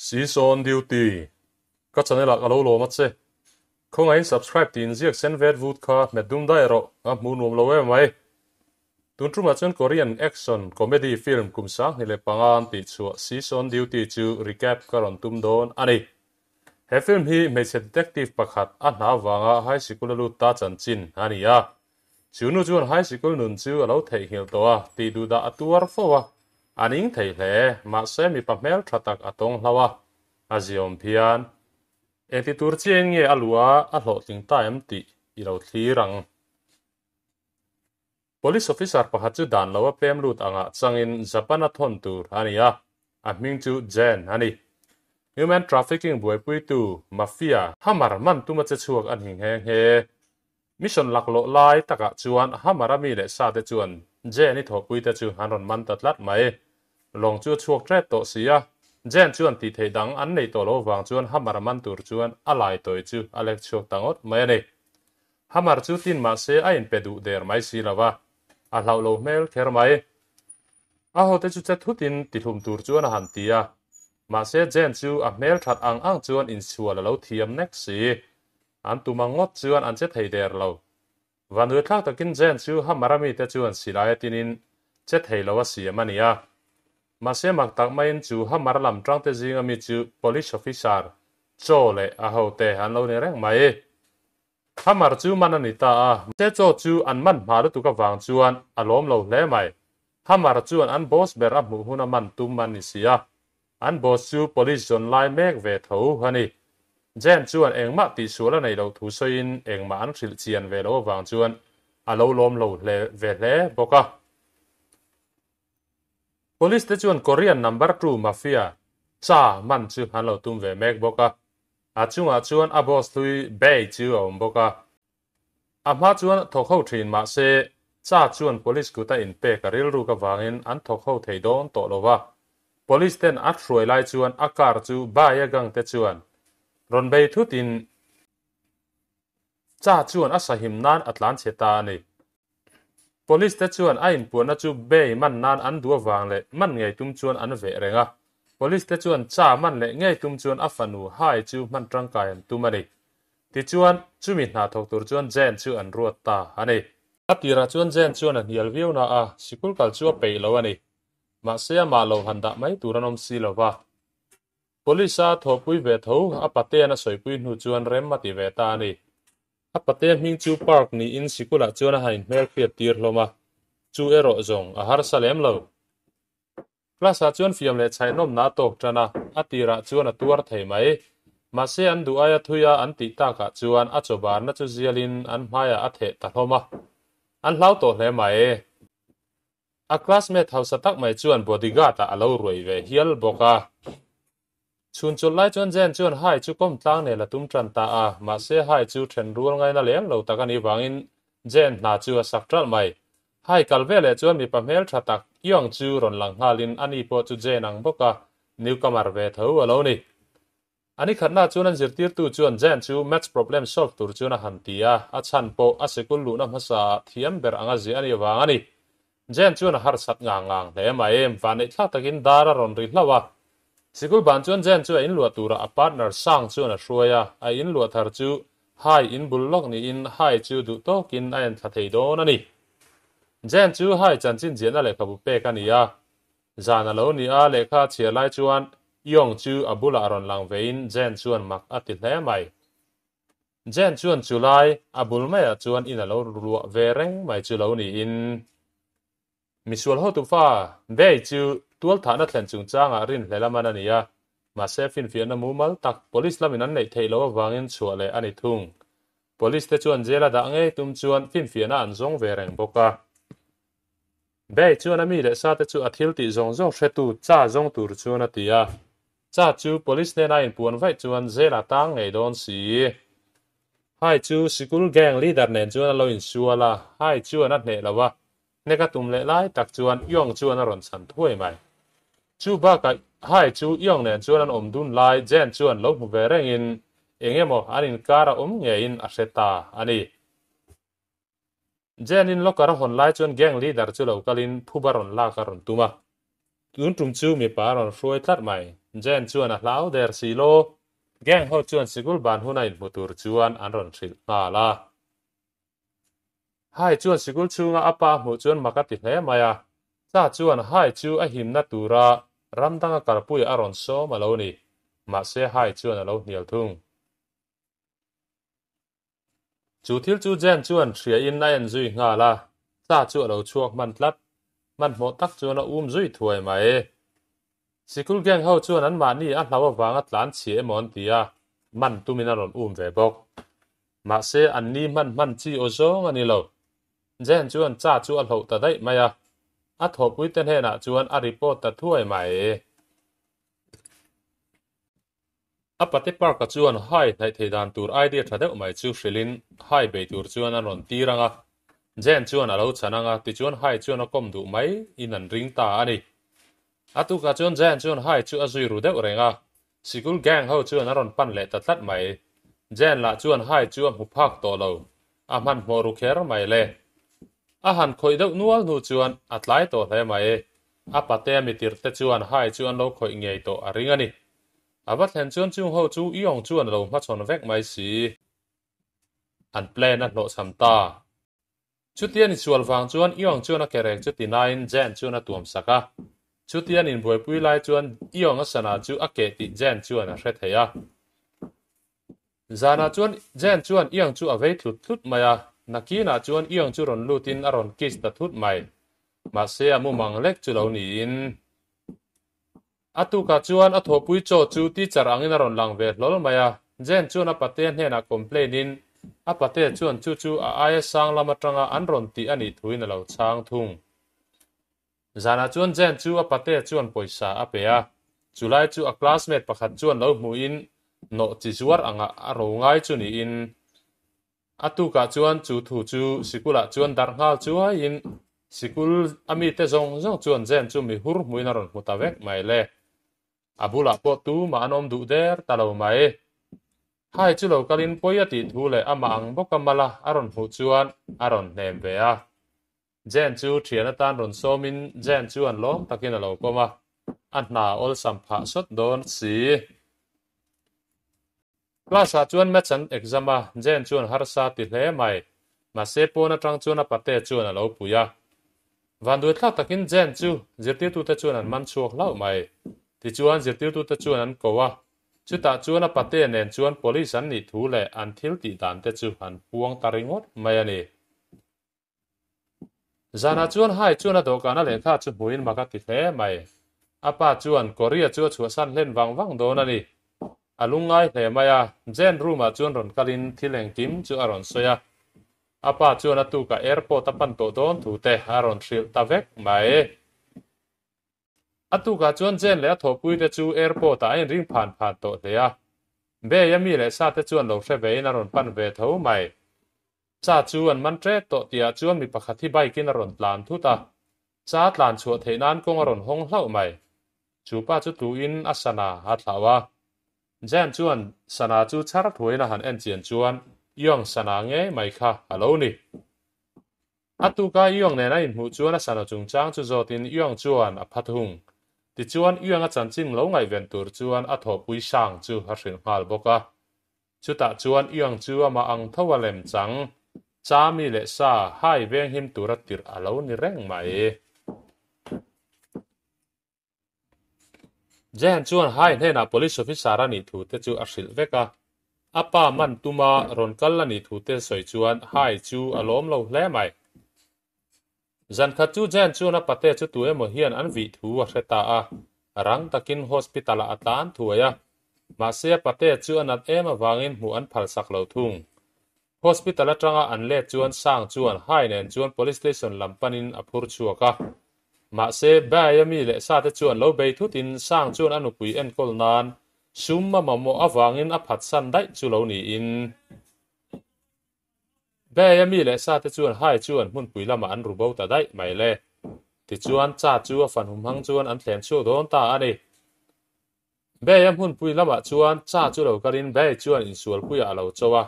Season duty có channel là alo lo mất chứ không ai subscribe tin giặc send vet vút kha mẹ đun đại rồi muốn nuông lâu em tuần trung mà chân Korean action comedy film cùng sáng hele pangan ti chu season duty chu recap karon tum don ani he film hi me detective pakhat a na wanga high school lu ta chan chin ani ya chu nu chuan high school nun chu alo thei hil to a ti du da atuar fo aning thei hle ma se mi pamel thatak atong hlawa aziom phian eti tur chiang nge alua a hlo ting ta em ti I lo thli rang police officer pakhat chu dan lawa pem lut anga changin Japan a thon tur ania a ming chu Jen ani human trafficking boy pui tu mafia hamar man tu ma che chuak an hing heng he mission laklo lai taka chuan hamarami le sa te chuan Jen ni tho pui te chu hanon man tatlat mai long chu chuak tre to sia Jen chuan ti thei dang an nei to lo wang chuan hamar man tur chuan alai toi chu alek chuak tangot mai nei hamar chu tin ma se a in pedu der mai si lawa a hlau lo mel kher mai a ho te chu che thutin ti thum tur chuan a han tia ma se Jen chu a mel that ang chuan in sual lo thiam nek si an tu mangot chuan an che thei der lo vanui thak takin Jen chu hamarami te chuan silai tinin che thei lo a si mania ma se mak tak main chu hamar lam tang te jing ami chu police officer cho le a ho te han lo ne reng mai hamar chu manani ta a te cho chu an man ma lu tu ka wang chuan alom lo hle mai hamar chuan an boss ber a mu huna man tum man ni sia an boss chu police zone lai mek ve tho hani Jen chuan engma ti sula nei lo thu soin engma an thil chian ve lo wang chuan alo lom lo hle ve hle boka police te chuan Korean number 2 mafia cha man chu han lo tum ve mek boka a chunga chuan a boss thui bei chu om boka a ma chuan thok ho thin ma se cha chuan police ku ta in pe karil ru ka wangin an thok ho thei don to lowa police ten a throi lai chuan a kar chu ba ya gang te chuan ron bei thutin cha chuan a sahim nan atlan cheta ni police te chuan a in puan na chu bei man nan an duwa wang le man ngei tum chuan an ve renga police te chuan cha man le ngei tum chuan a fanu hai chu man tangkai an tumani ti chuan chumi hna thok tur chuan Jen chu an ruat ta ani atira chuan Jen chuan an hial viu na a sikul kal chu a pei lo ani ma se ma lo handa mai turanom si lova police a thopui ve tho a pate na soipui hnu chuan rem mati ve ta ani a pate hming chu park ni in sikula chuan a hain mel khiat tir hloma chu ero zong a har salem lo class a chuan fiam le chai nom na tok tana atira chuan a tuar thei mai ma se an du aya thuya an ti ta ka chuan a chobar na chu zialin an hmaya a the ta hloma an hlau to hle mai a classmate house tak mai chuan bodyguard a alo roi ve hial boka chun chul lai chuan Jen chuan hai chu kom tlang ne la tum tran ta a ma se hai chu then rual ngai na leng lo takani wangin Jen na chu a sakral mai hai kalvele chuan mi pamel thatak yong chu ron lang halin ani po chu Jen ang boka newcomer ve tho alo ni ani khatna chuan an zirtir tu chuan Jen chu maths problem solve tur chuan a han tia a chan po a sekul lu na masa thiam ber anga zi ani wangani Jen chuan a har sat ngang hle mai em van ei thla takin dara ron ri hlawa sikul ban chuan Jen chu in luat tura a partner sang chuan a hruaya a in luat thar chu hai in bullok ni in hai chu du tokin a en thla thei don ani Jen chu hai chan chin jian a le khabu pe ka ni a zana lo ni a le kha chia lai chuan yong chu abula ron lang vein Jen chuan mak ati hle mai Jen chuan chulai abul mai a chuan in a lo ruwa ve reng mai chu lo ni in misual ho tu fa bei chu tual thana thlen chung changa rin hlelam an ania ma se fin fian na mumal tak police lamin an nei thei lo wangin chuale ani thung police te chuan jela da nge tum chuan fin fian an zong ve reng boka bei chuan ami le sa te chu athil ti zong zong hretu cha zong tur chuan atia cha chu police ne na in puan vai chuan jela tang ngei don si hai chu sikul gang leader nen chuan lo in suala hai chuan a hne lawa neka tum le lai tak chuan yong chuan a ron chan thuai mai chu ba ka hai chu yong nen chuan an om dun lai Jen chuan lo mu ve rengin engemaw anin kara nge in a hreta ani Jen in lokara hon lai chuan gang leader chu lo kalin phubaron la ka ron tuma tun tum chu mi pa ron hruai tlat mai jen chuan a hlau der silo gang ho chuan sikul ban hunai mutur chuan an ron thil nga la hai chuan sikul chunga apa mu chuan makati hle maya cha chuan hai chu a himna tura ramdanga kalpui a ron so malo ni ma se hai chuan a lo hnial thung chu thil chu jen chuan thria in na en zui nga la cha chu lo chuak man tlat man mo tak chuan a zui thuai mai sikul gang ho chuan an ma ni a hlawa wanga tlan chi emon tia man tumina ron ve bok ma se an ni man chi o zong ani lo jen chuan cha chu a hlo ta dai maya a thopui ten hena chuan a report ta thuai mai a pate park ka chuan hai thai theidan tur idea thadeu mai chu hrilin hai be tur chuan an ron tiranga jen chuan a lo chananga ti chuan hai chuan a kom du mai in an ring ta ani atu ka chuan jen chuan hai chu a zui ru deuh renga sikul gang ho chuan a ron pan le ta tlat mai jen la chuan hai chu a mu phak to lo a man moru kher mai le a han khoi deuh nual nu chuan a tlai to hle mai a pate mi tir te chuan hai chuan lo khoi ngei to a ring ani avat hen chuan chung ho chu iong chuan lo ma chon vek mai si an plan a hlo sam ta chutian in sual wang chuan iong chuan a kerek chu ti nine jen chuan a tuam saka chutian in boi pui lai chuan iong a sana chu a ke ti jen chuan a hret heya zana chuan jen chuan iong chu a vei thlut maya nakina chuan iong chu ron lutin a ron kis ta thut mai ma se amu mang lek chu lo ni in atu ka chuan a thopui cho chu ti charang in a ron lang ve hlol maya jen chuan a paten hena complain in a pate chuan chu a ai sang lama tanga an ron ti ani thuin a lo chang thung zana chuan jen chu a pate chuan poisa a pe a chulai chu a classmate pakhat chuan lo mu in no chi zuar anga a ro ngai chu ni in atu ka chuan chu thu chu sikula chuan dar ngal chu a in sikul ami te zong chuan jen chu mi hur muin a ron muta vek mai le abula po tu ma anom du der talo mai hai chu lo kalin poya ti thu le ama ang bokamala aron hu chuan aron nem ve a jen chu thiana tan ron somin jen chu an lom takin a lo koma an na ol sampha sot don si klasa chuan matchan exama jen chuan harsa ti hle mai ma se pona tang chuan a pate chuan a lo puya van du thla takin jen chu zirti tu te chuan an man chuak lau mai ti chuan zirti tu te chuan an kowa chu ta chuan a pate nen chuan police an ni thu le an thil ti dan te chu an puang taringot mai ani zana chuan hai chuan a dokana le kha chu huin maka ti hle mai apa chuan korea chu chu san len wang don ani alungai hle maya jen room a chuan ron kalin thileng kim chu aron soya apa chuan atu ka airport apan to don thu te aron thil ta vek mai atu ka chuan jen le thopui te chu airport a in ring phan to le a be yami le sa te chuan lo hre ve in aron pan ve tho mai cha chuan man tre to tia chuan mi pakhat hi bike in aron tlan thu ta cha tlan chu theinan kong aron hong hlau mai chu pa chu tu in asana ha thlawa jen chuan sana chu char thuina han en chian chuan iong sana nge mai kha alo ni atu ka iong ne na in hu chuan a sana chung chang chu zotin iong chuan a phathung ti chuan iong a chan ching lo ngai ven tur chuan a thopui sang chu a hrin hal boka chu ta chuan iong chu ama ang thowa lem chang cha mi le sa hai veng him tur tir alo ni reng mai jen chuan hai hena police officer ani thu te chu a hril veka apa man tuma ron kal ani thu te soi chuan hai chu alom lo hle mai zan kha chu jen chuan a pate chu tu emo hian an vi thu a hreta a rang takin hospital a atan thuaya ma se pate chu an at em awangin mu an phal sak lo thung hospital atanga an le chuan sang chuan hai nen chuan police station lampanin a phur chuaka ma se ba yami le sa te chuan lo bei thutin sang chuan anu pui en kol nan summa mamo awangin a phat san dai chu lo ni in ba yami le sa te chuan hai chuan mun pui lama an ru bo ta dai mai le ti chuan cha chu a fan hum hang chuan an thlen chu don ta ani ba yam hun pui lama chuan cha chu lo karin ba chuan in sual pui a lo chowa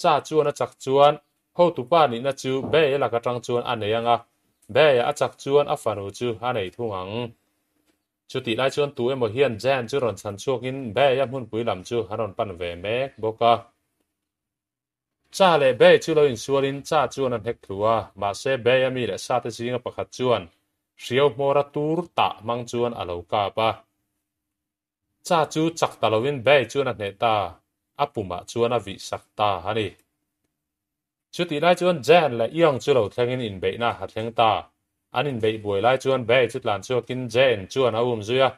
cha chuan a chak chuan ho tu pa ni na chu ba la ka tang chuan aneyanga be a chak chuan a fanu chu anei thungang chu ti lai chuan tu emo hian jan chu ron san chuakin be yam hun pui lam chu haron pan ve mek boka cha le be chu lo in sualin cha chuan an hek thua ma se be yami le sa te singa pakhat chuan riau mora tur ta mang chuan alo ka pa cha chu chak talowin be chuan a hne ta apuma chuan a vi sakta hani chu ti lai chuan jan le yong chu lo thlengin in be na ha thleng ta anin be buai lai chuan be chutlan chuakin jan chuan a zuya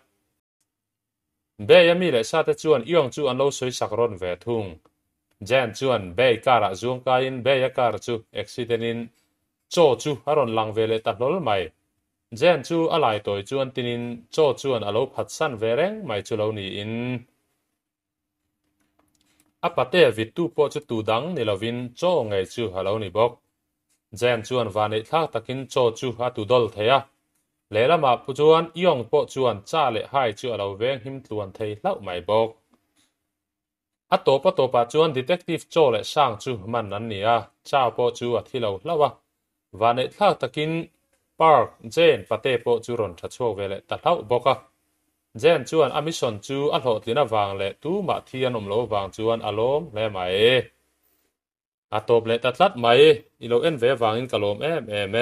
be yami le sa te chuan yong chu an lo soi sak ron ve thung jan chuan be kara zuang ka in be ya kar chu accident in cho chu haron lang ve le ta hlol mai jan chu alai toy chuan tinin cho chuan alo phat san ve reng mai chu lo ni in apate vitu po chu tu dang ni lovin cho ngai chu halo ni bok jan chuan vane thak takin cho chu ha tu dol theya lelama pu chuan yong po chuan cha le hai chu alo veng him tluan thei hlau mai bok topa chuan detective cho le sang chu man nan nia cha po chu a thilo hlawa vane thak takin park jen pate po chu ron tha chho ve le ta hlau boka jen chuan amison chu a hlo tlina wang le tu ma thian lo wang chuan alom le mai top le ta tlat mai ilo en ve wangin kalom em